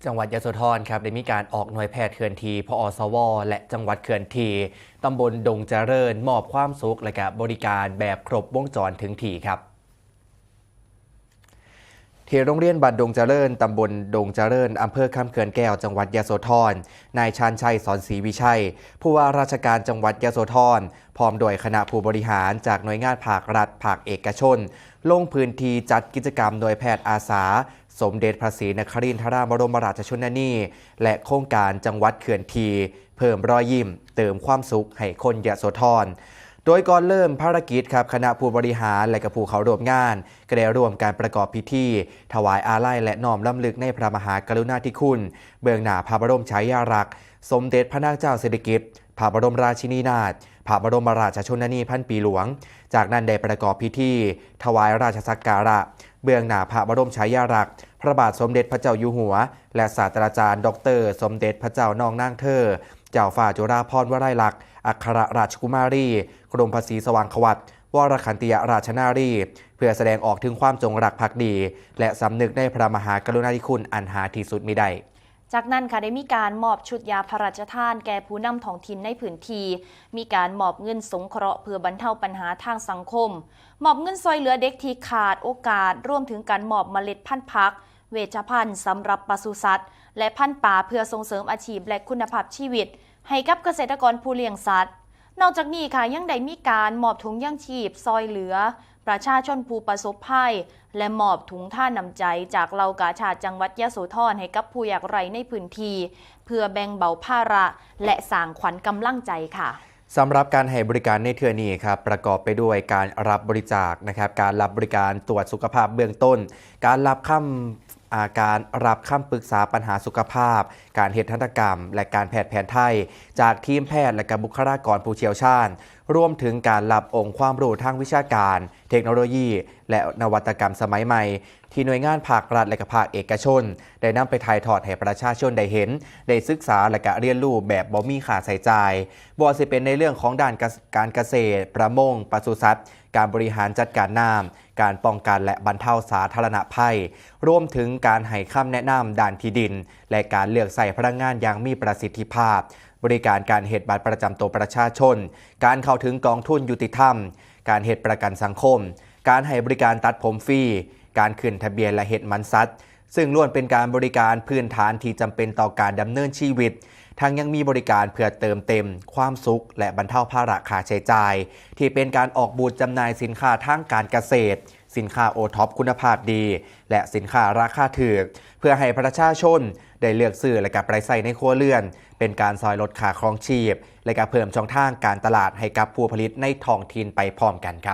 จังหวัดยโสธรครับได้มีการออกหน่วยแพทย์เคลื่อนที่พอสวและจังหวัดเคลื่อนที่ตำบลดงเจริญมอบความสุขและกับบริการแบบครบวงจรถึงที่ครับที่โรงเรียนบ้านดงเจริญตำบลดงเจริญอำเภอคำเขื่อนแก้วจังหวัดยโสธรนายชาญชัยสอนศรีวิชัยผู้ว่าราชการจังหวัดยโสธรพร้อมโดยคณะผู้บริหารจากหน่วยงานภาครัฐภาคเอกชนลงพื้นที่จัดกิจกรรมหน่วยแพทย์อาสาสมเด็จพระศรีนครินทราบรมราชชนนีและโครงการจังหวัดเขื่อนทีเพิ่มรอยยิ้มเติมความสุขให้คนยโสธรโดยก่อนเริ่มภารกิจครับคณะผู้บริหารและกับผู้เข้าร่วมงานก็ได้ร่วมการประกอบพิธีถวายอาลัยและน้อมรำลึกในพระมหากรุณาธิคุณเบื้องหน้าพระบรมฉายาลักษณ์สมเด็จพระนางเจ้าสิริกิติ์พระบรมราชินีนาถพระบรมราชชนนีพันปีหลวงจากนั้นได้ประกอบพิธีถวายราชสักการะเบื้องหน้าพระบรมฉายาลักษณ์พระบาทสมเด็จพระเจ้าอยู่หัวและศาสตราจารย์ดร.สมเด็จพระเจ้านางนางเธอเจ้าฝ่าจุฬาภรณ์วลัยลักษณ์อัครราชกุมารีกรมภาษีสว่างขวัตวรคันติยราชนารีเพื่อแสดงออกถึงความจงรักภักดีและสำนึกในพระมหากรุณาธิคุณอันหาที่สุดมิได้จากนั้นค่ะได้มีการมอบชุดยาพระราชทานแก่ผู้นำท้องถิ่นในพื้นที่มีการมอบเงินสงเคราะห์เพื่อบรรเทาปัญหาทางสังคมมอบเงินซอยเหลือเด็กที่ขาดโอกาสรวมถึงการมอบเมล็ดพันธุ์ผักเวชภัณฑ์สำหรับปศุสัตว์และพันธุ์ป่าเพื่อส่งเสริมอาชีพและคุณภาพชีวิตให้กับเกษตรกรผู้เลี้ยงสัตว์นอกจากนี้ค่ะยังได้มีการมอบถุงยางชีพซอยเหลือประชาชนผู้ประสบภัยและมอบถุงท่าน้ำใจจากเหล่ากาชาดจังหวัดยโสธรให้กับผู้ยากไร้ในพื้นที่เพื่อแบ่งเบาภาระและสร้างขวัญกำลังใจค่ะสำหรับการให้บริการในเทื่อนี้ครับประกอบไปด้วยการรับบริจาคนะครับการรับบริการตรวจสุขภาพเบื้องต้นการรับคำปรึกษาปัญหาสุขภาพการเฮ็ดทันตกรรมและการแพทย์แผนไทยจากทีมแพทย์และบุคลากรผู้เชี่ยวชาญรวมถึงการรับองค์ความรู้ทางวิชาการเทคโนโลยีและนวัตกรรมสมัยใหม่ที่หน่วยงานภาครัฐและภาคเอกชนได้นำไปถ่ายทอดให้ประชาชนได้เห็นได้ศึกษาและเรียนรู้แบบบ่มีค่าใช้จ่ายบ่สิเป็นในเรื่องของด้านการเกษตรประมงปศุสัตว์การบริหารจัดการน้ำการป้องกันและบรรเทาสาธารณภัยรวมถึงการให้คำแนะนำด้านที่ดินและการเลือกใส่พลังงานอย่างมีประสิทธิภาพบริการการเฮ็ดบัตรประจำตัวประชาชนการเข้าถึงกองทุนยุติธรรมการเฮ็ดประกันสังคมการให้บริการตัดผมฟรีการขึ้นทะเบียนและเฮ็ดมันซัดซึ่งล้วนเป็นการบริการพื้นฐานที่จำเป็นต่อการดำเนินชีวิตทั้งยังมีบริการเพื่อเติมเต็มความสุขและบรรเทาภาระค่าใช้จ่ายที่เป็นการออกบูธจำหน่ายสินค้าทางการเกษตรสินค้าโอท็อปคุณภาพดีและสินค้าราคาถูกเพื่อให้ประชาชนได้เลือกซื้อและไปใช้ในครัวเรือนเป็นการซอยลดค่าครองชีพและเพิ่มช่องทางการตลาดให้กับผู้ผลิตในท้องถิ่นไปพร้อมกันครับ